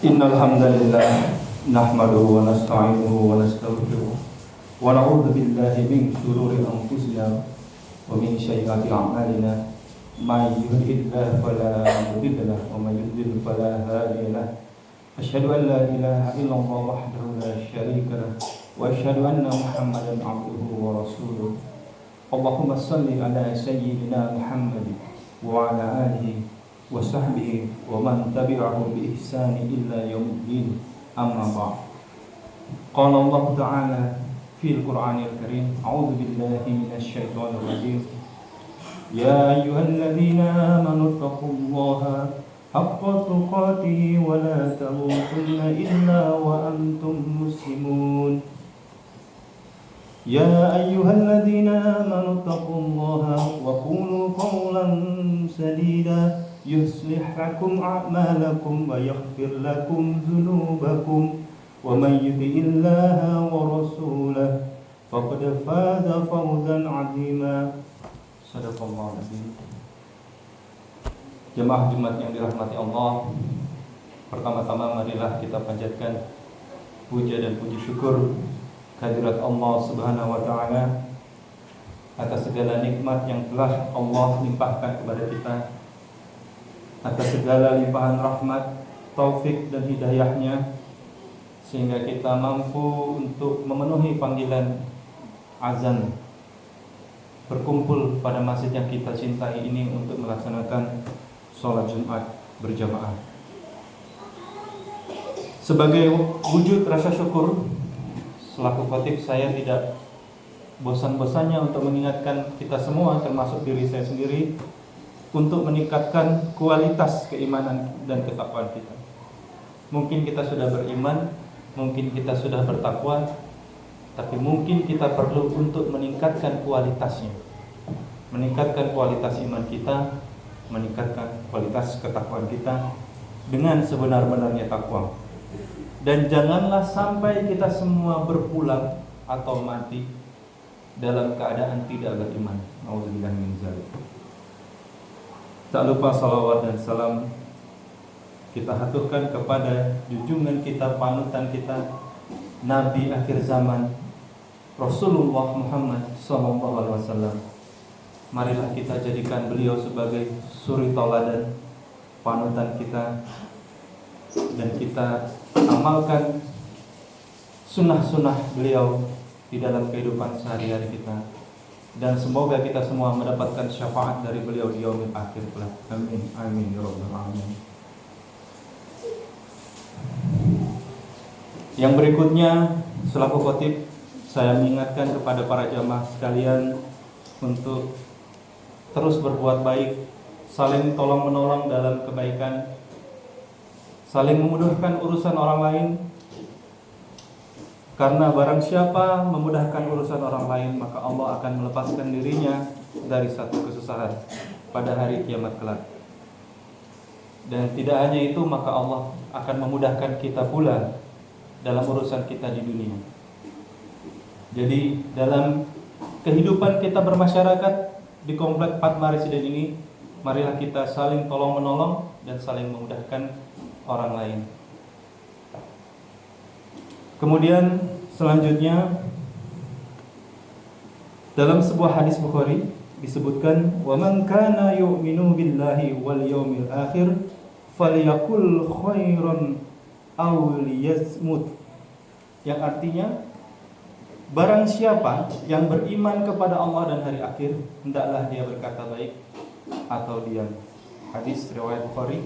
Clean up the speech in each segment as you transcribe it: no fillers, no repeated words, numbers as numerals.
Innal hamdalillah nahmaduhu wa nasta'inuhu wa nastaghfiruh wa na'udzu billahi min shururi anfusina wa min sayyiati a'malina may yahdihillahu fala mudilla lahu wa may yudlil fala hadiya lahu asyhadu an la ilaha illallah wahdahu la syarika lahu wa asyhadu anna Muhammadan 'abduhu wa rasuluh. Allahumma shalli ala sayyidina Muhammad wa ala alihi wa sahbihi wa man tabi'ahu bi ihsani illa yaumiddin. Amma ba'd. Qala Allah Ta'ala fil Qur'anil Karim, a'udzu billahi minasy syaithanir rajim. Ya ayyuhalladzina amanu taqullaha haqqa tuqatih wa la tamutunna illa wa antum muslimun. Ya ayyuhalladzina amanu taqullaha wa qulu qawlan sadida yuslih lakum a'malakum wa yaghfir lakum dhunubakum wa may yuti'illaha wa rasulahu faqad faza fawzan 'azima. Shadaqallahu azim. Jemaah Jumat yang dirahmati Allah, pertama-tama marilah kita panjatkan puja dan puji syukur kehadirat Allah Subhanahu wa taala atas segala nikmat yang telah Allah limpahkan kepada kita, atas segala limpahan rahmat, taufik dan hidayahnya, sehingga kita mampu untuk memenuhi panggilan azan, berkumpul pada masjid yang kita cintai ini untuk melaksanakan sholat Jumat berjamaah. Sebagai wujud rasa syukur, selaku khatib saya tidak bosan-bosannya untuk mengingatkan kita semua, termasuk diri saya sendiri, untuk meningkatkan kualitas keimanan dan ketakwaan kita. Mungkin kita sudah beriman, mungkin kita sudah bertakwa, tapi mungkin kita perlu untuk meningkatkan kualitasnya, meningkatkan kualitas iman kita, meningkatkan kualitas ketakwaan kita dengan sebenar-benarnya takwa. Dan janganlah sampai kita semua berpulang atau mati dalam keadaan tidak beriman. Nauzubillah min dzalik. Tak lupa salawat dan salam kita haturkan kepada junjungan kita, panutan kita, Nabi akhir zaman, Rasulullah Muhammad SAW. Marilah kita jadikan beliau sebagai suri tauladan, panutan kita, dan kita amalkan sunnah-sunnah beliau di dalam kehidupan sehari-hari kita. Dan semoga kita semua mendapatkan syafaat dari beliau di yaumil akhir kelak. Amin, amin, ya rabbal alamin. Yang berikutnya, selaku khatib, saya mengingatkan kepada para jamaah sekalian untuk terus berbuat baik, saling tolong menolong dalam kebaikan, saling memudahkan urusan orang lain. Karena barang siapa memudahkan urusan orang lain, maka Allah akan melepaskan dirinya dari satu kesusahan pada hari kiamat kelak. Dan tidak hanya itu, maka Allah akan memudahkan kita pula dalam urusan kita di dunia. Jadi dalam kehidupan kita bermasyarakat di komplek Fatma Residen ini, marilah kita saling tolong menolong dan saling memudahkan orang lain. Kemudian selanjutnya, dalam sebuah hadis Bukhari disebutkan, wa man kana yu'minu billahi wal yawmil akhir falyakul khairan aw liyasmut, yang artinya barang siapa yang beriman kepada Allah dan hari akhir, hendaklah dia berkata baik atau diam. Hadis riwayat Bukhari.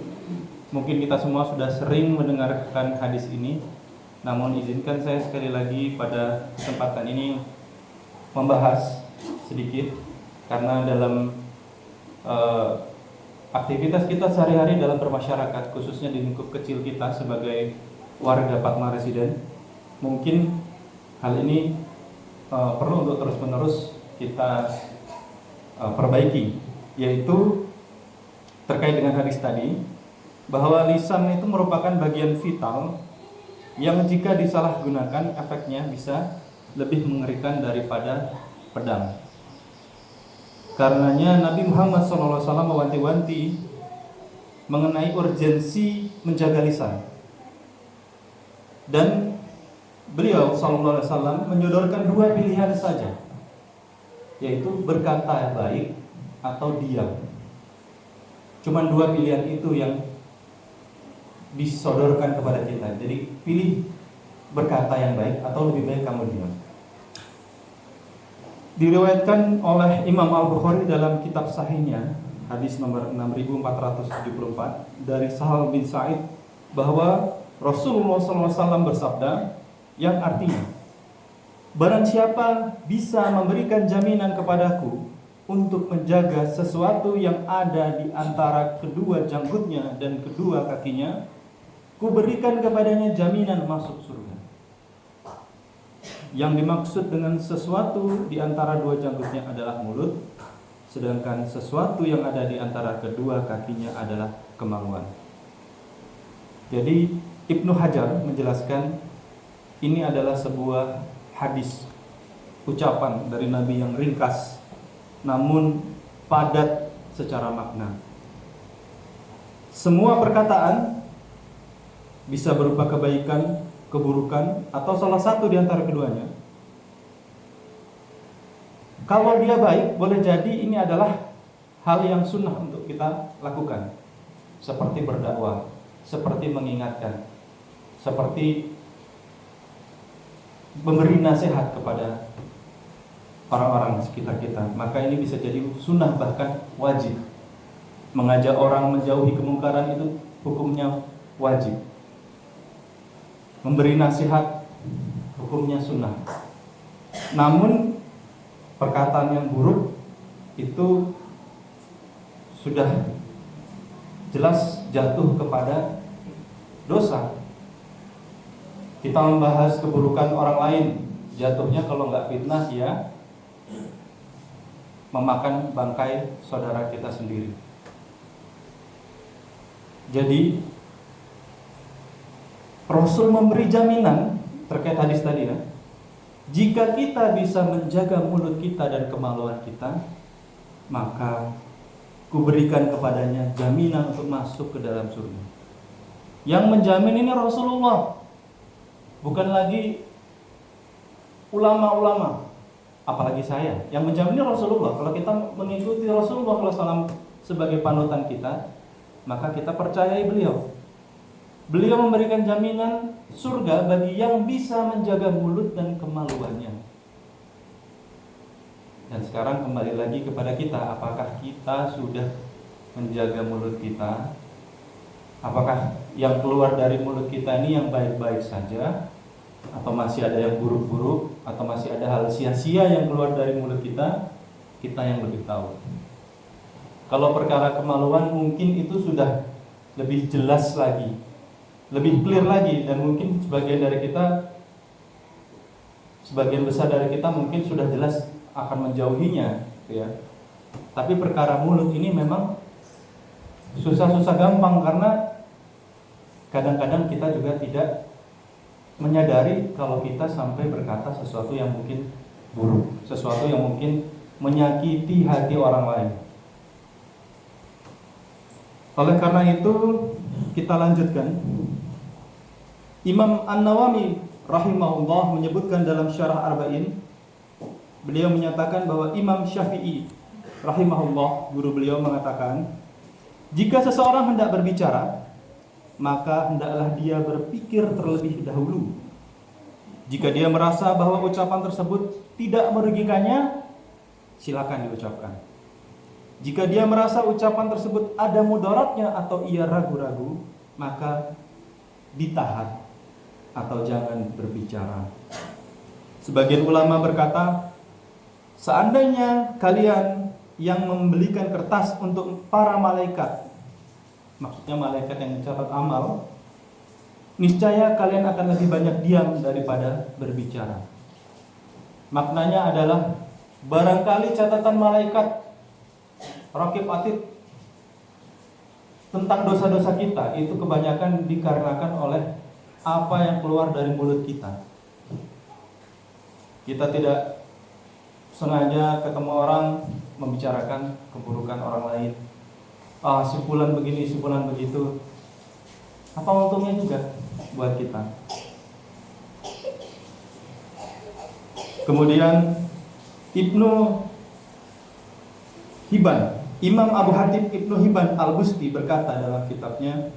Mungkin kita semua sudah sering mendengarkan hadis ini, namun izinkan saya sekali lagi pada kesempatan ini membahas sedikit, karena dalam aktivitas kita sehari-hari dalam bermasyarakat, khususnya di lingkup kecil kita sebagai warga Fatma Residen, mungkin hal ini perlu untuk terus-menerus kita perbaiki, yaitu terkait dengan hadis tadi, bahwa lisan itu merupakan bagian vital yang jika disalahgunakan efeknya bisa lebih mengerikan daripada pedang. Karenanya Nabi Muhammad SAW mewanti-wanti mengenai urgensi menjaga lisan. Dan beliau sallallahu alaihi wasallam menyodorkan dua pilihan saja, yaitu berkata baik atau diam. Cuman dua pilihan itu yang disodorkan kepada kita. Jadi pilih berkata yang baik atau lebih baik kamu diam. Diriwayatkan oleh Imam Al-Bukhari dalam kitab sahihnya, hadis nomor 6474 dari Sahal bin Sa'id, bahwa Rasulullah SAW bersabda, yang artinya, barang siapa bisa memberikan jaminan kepadaku untuk menjaga sesuatu yang ada di antara kedua janggutnya dan kedua kakinya, ku berikan kepadanya jaminan masuk surga. Yang dimaksud dengan sesuatu di antara dua janggutnya adalah mulut, sedangkan sesuatu yang ada di antara kedua kakinya adalah kemaluan. Jadi Ibnu Hajar menjelaskan ini adalah sebuah hadis, ucapan dari Nabi yang ringkas namun padat secara makna. Semua perkataan bisa berupa kebaikan, keburukan, atau salah satu di antara keduanya. Kalau dia baik, boleh jadi ini adalah hal yang sunnah untuk kita lakukan, seperti berdakwah, seperti mengingatkan, seperti memberi nasihat kepada orang-orang di sekitar kita. Maka ini bisa jadi sunnah, bahkan wajib. Mengajak orang menjauhi kemungkaran itu hukumnya wajib. Memberi nasihat hukumnya sunnah. Namun perkataan yang buruk itu sudah jelas jatuh kepada dosa. Kita membahas keburukan orang lain, jatuhnya kalau nggak fitnah ya memakan bangkai saudara kita sendiri. Jadi Rasul memberi jaminan terkait hadis tadi ya. Jika kita bisa menjaga mulut kita dan kemaluan kita, maka kuberikan kepadanya jaminan untuk masuk ke dalam surga. Yang menjamin ini Rasulullah, bukan lagi ulama-ulama, apalagi saya. Yang menjamin ini Rasulullah. Kalau kita mengikuti Rasulullah SAW sebagai panutan kita, maka kita percayai beliau. Beliau memberikan jaminan surga bagi yang bisa menjaga mulut dan kemaluannya. Dan sekarang kembali lagi kepada kita, apakah kita sudah menjaga mulut kita? Apakah yang keluar dari mulut kita ini yang baik-baik saja? Atau masih ada yang buruk-buruk? Atau masih ada hal sia-sia yang keluar dari mulut kita? Kita yang lebih tahu. Kalau perkara kemaluan mungkin itu sudah lebih jelas lagi, lebih clear lagi, dan mungkin sebagian besar dari kita mungkin sudah jelas akan menjauhinya, ya. Tapi perkara mulut ini memang susah-susah gampang, karena kadang-kadang kita juga tidak menyadari kalau kita sampai berkata sesuatu yang mungkin buruk, sesuatu yang mungkin menyakiti hati orang lain. Oleh karena itu kita lanjutkan. Imam An-Nawawi rahimahullah menyebutkan dalam Syarah Arba'in, beliau menyatakan bahwa Imam Syafi'i rahimahullah, guru beliau, mengatakan, jika seseorang hendak berbicara, maka hendaklah dia berpikir terlebih dahulu. Jika dia merasa bahwa ucapan tersebut tidak merugikannya, silakan diucapkan. Jika dia merasa ucapan tersebut ada mudaratnya atau ia ragu-ragu, maka ditahan atau jangan berbicara. Sebagian ulama berkata, seandainya kalian yang membelikan kertas untuk para malaikat, maksudnya malaikat yang mencatat amal, niscaya kalian akan lebih banyak diam daripada berbicara. Maknanya adalah, barangkali catatan malaikat Raqib Atid tentang dosa-dosa kita itu kebanyakan dikarenakan oleh apa yang keluar dari mulut kita. Kita tidak sengaja ketemu orang membicarakan keburukan orang lain. Si fulan begini, si fulan begitu. Apa untungnya juga buat kita? Kemudian Ibnu Hibban, Imam Abu Hatim Ibnu Hibban Al-Busti berkata dalam kitabnya,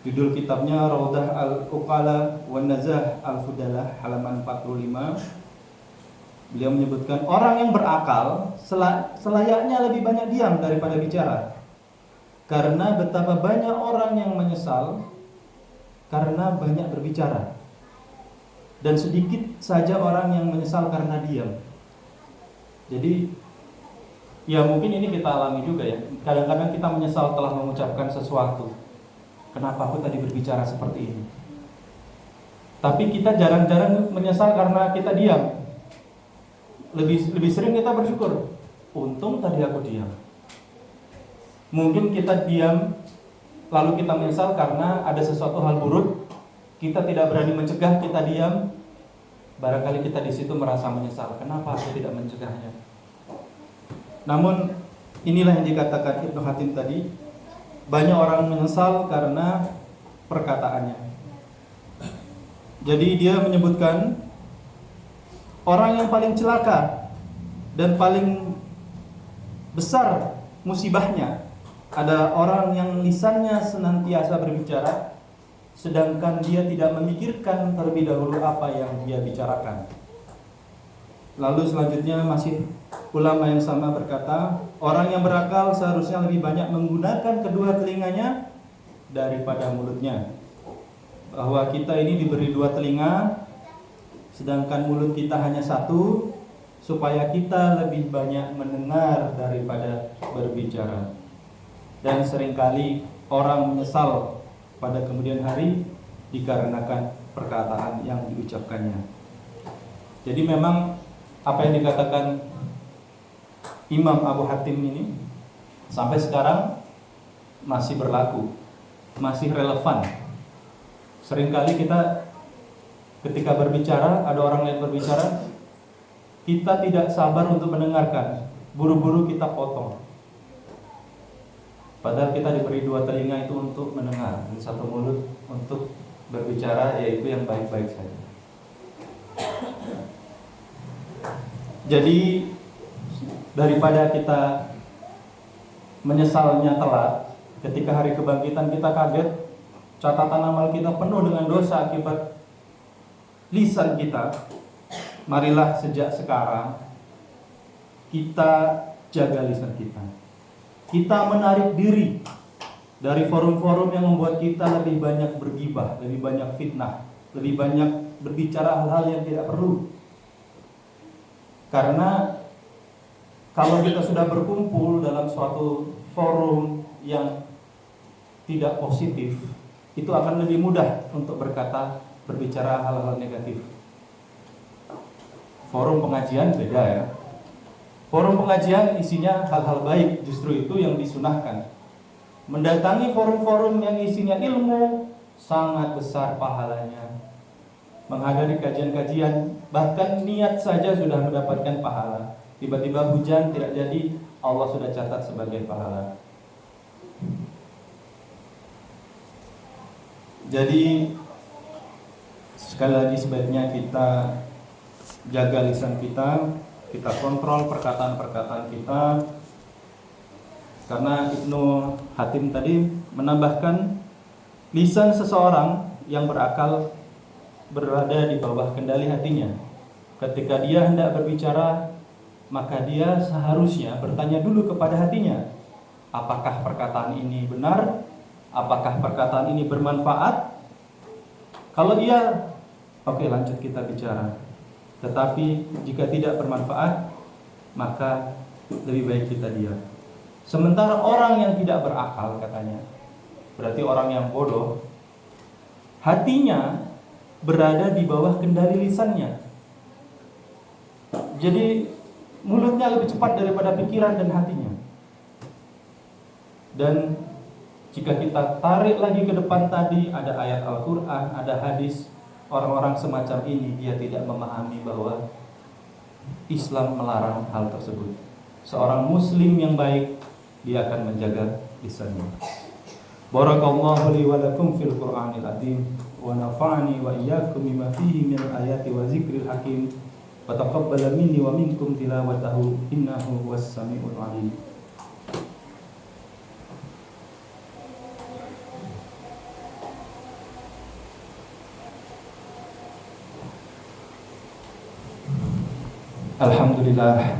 judul kitabnya Raudah Al-Uqala wan Nazah Al-Fudalah, halaman 45. Beliau menyebutkan orang yang berakal selayaknya lebih banyak diam daripada bicara. Karena betapa banyak orang yang menyesal karena banyak berbicara, dan sedikit saja orang yang menyesal karena diam. Jadi ya mungkin ini kita alami juga ya. Kadang-kadang kita menyesal telah mengucapkan sesuatu. Kenapa aku tadi berbicara seperti ini? Tapi kita jarang-jarang menyesal karena kita diam. Lebih sering kita bersyukur, untung tadi aku diam. Mungkin kita diam lalu kita menyesal karena ada sesuatu hal buruk, kita tidak berani mencegah, kita diam. Barangkali kita di situ merasa menyesal, kenapa aku tidak mencegahnya? Namun inilah yang dikatakan Ibnu Hatim tadi, banyak orang menyesal karena perkataannya. Jadi dia menyebutkan orang yang paling celaka dan paling besar musibahnya adalah orang yang lisannya senantiasa berbicara, sedangkan dia tidak memikirkan terlebih dahulu apa yang dia bicarakan. Lalu selanjutnya masih ulama yang sama berkata, orang yang berakal seharusnya lebih banyak menggunakan kedua telinganya daripada mulutnya. Bahwa kita ini diberi dua telinga, sedangkan mulut kita hanya satu, supaya kita lebih banyak mendengar daripada berbicara. Dan seringkali orang menyesal pada kemudian hari dikarenakan perkataan yang diucapkannya. Jadi memang apa yang dikatakan Imam Abu Hatim ini sampai sekarang masih berlaku, masih relevan. Seringkali kita ketika berbicara, ada orang lain berbicara, kita tidak sabar untuk mendengarkan, buru-buru kita potong. Padahal kita diberi dua telinga itu untuk mendengar, dan satu mulut untuk berbicara, yaitu yang baik-baik saja. Jadi daripada kita menyesalnya telat, ketika hari kebangkitan kita kaget, catatan amal kita penuh dengan dosa akibat lisan kita. Marilah sejak sekarang kita jaga lisan kita. Kita menarik diri dari forum-forum yang membuat kita lebih banyak bergibah, lebih banyak fitnah, lebih banyak berbicara hal-hal yang tidak perlu. Karena kalau kita sudah berkumpul dalam suatu forum yang tidak positif, itu akan lebih mudah untuk berbicara hal-hal negatif. Forum pengajian beda ya. Forum pengajian isinya hal-hal baik, justru itu yang disunahkan. Mendatangi forum-forum yang isinya ilmu sangat besar pahalanya. Menghadiri kajian-kajian, bahkan niat saja sudah mendapatkan pahala. Tiba-tiba hujan tidak jadi, Allah sudah catat sebagai pahala. Jadi sekali lagi sebaiknya kita jaga lisan kita kontrol perkataan-perkataan kita. Karena Ibnu Hatim tadi menambahkan, lisan seseorang yang berakal berada di bawah kendali hatinya. Ketika dia hendak berbicara, maka dia seharusnya bertanya dulu kepada hatinya, apakah perkataan ini benar? Apakah perkataan ini bermanfaat? Kalau iya, oke, lanjut kita bicara. Tetapi jika tidak bermanfaat, maka lebih baik kita diam. Sementara orang yang tidak berakal, katanya, berarti orang yang bodoh, hatinya berada di bawah kendali lisannya. Jadi mulutnya lebih cepat daripada pikiran dan hatinya. Dan jika kita tarik lagi ke depan tadi, ada ayat Al-Quran, ada hadis. Orang-orang semacam ini dia tidak memahami bahwa Islam melarang hal tersebut. Seorang muslim yang baik, dia akan menjaga lisannya. Barakallahu li wa lakum fil Qur'anil azim wa nafa'ani wa iyyakum bima fihi min ayati wa zikril hakim. wa taqabbal minni wa minkum tilawatahu innahu huwas samiul alim. Alhamdulillah,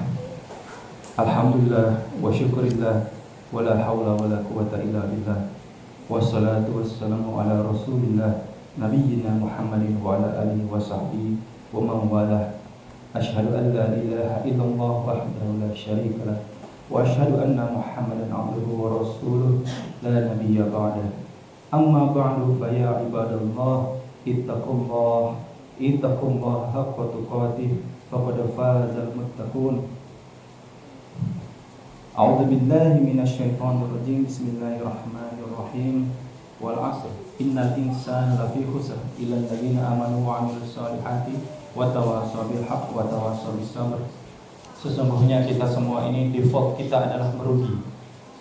alhamdulillah wa syukurillah, wa la hawla wa la quwata illa billah, wassalatu wassalamu ala rasulillah nabiyyina Muhammadin wa ala alihi wa sahbihi wa man walah. Asyhadu an la ilaha illallah wahdahu la syarika lah, wa asyhadu anna Muhammadan abduhu wa rasuluh la nabiyya ba'dah. Amma ba'du fa ya ibadallah ittaqullah haqqa tuqatih faqad fazal muttaqun. A'udzu billahi minasyaitonir rajim. Bismillahirrahmanirrahim. Wal 'asr innal insana lafi khusr illa alladziina amanu wa 'amilus shalihati wa tawassaw bil haqq wa tawassaw bis sabr. Sesungguhnya kita semua ini default kita adalah merugi.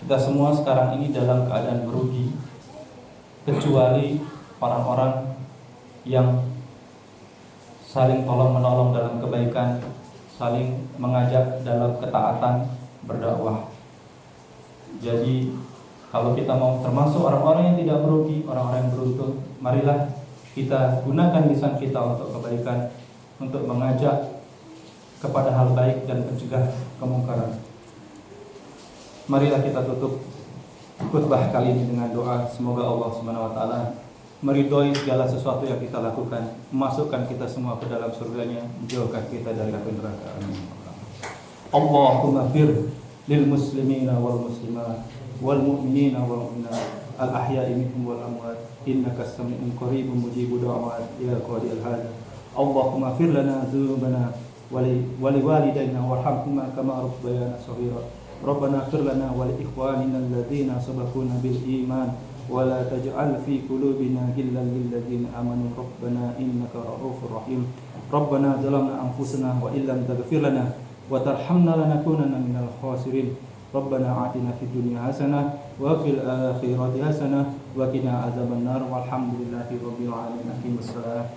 Kita semua sekarang ini dalam keadaan merugi, kecuali orang-orang yang saling tolong-menolong dalam kebaikan, saling mengajak dalam ketaatan, berdakwah. Jadi kalau kita mau termasuk orang-orang yang tidak merugi, orang-orang yang beruntung, marilah kita gunakan lisan kita untuk kebaikan, untuk mengajak kepada hal baik dan mencegah kemungkaran. Marilah kita tutup khutbah kali ini dengan doa, semoga Allah Subhanahu wa taala meridhoi segala sesuatu yang kita lakukan, memasukkan kita semua ke dalam surganya, menjauhkan kita dari api neraka. Amin. Allahumma fir lil muslimina wal muslimat wal mu'minina wal mu'minat al ahya'i minhum wal amwat innaka sami'un qaribun mujibud da'wat ya qadil hal. Allahumma fir lana dzunubana wa li walidayna warhamhuma kama rabbayana shaghira. Rabbana fir lana wa li ikhwanina alladhina sabaquna bil iman wa la taj'al fi qulubina ghillan lil ladzina amanu rabbana innaka ra'ufur rahim. Rabbana zalamna anfusana wa illam taghfir lana wa tarhamna lanakunanna minal khasirin. Rabbana atina fid dunya hasanah wa fil akhirati hasanah wa qina azabannar. Walhamdulillahi rabbil alamin. Aqimus shalah.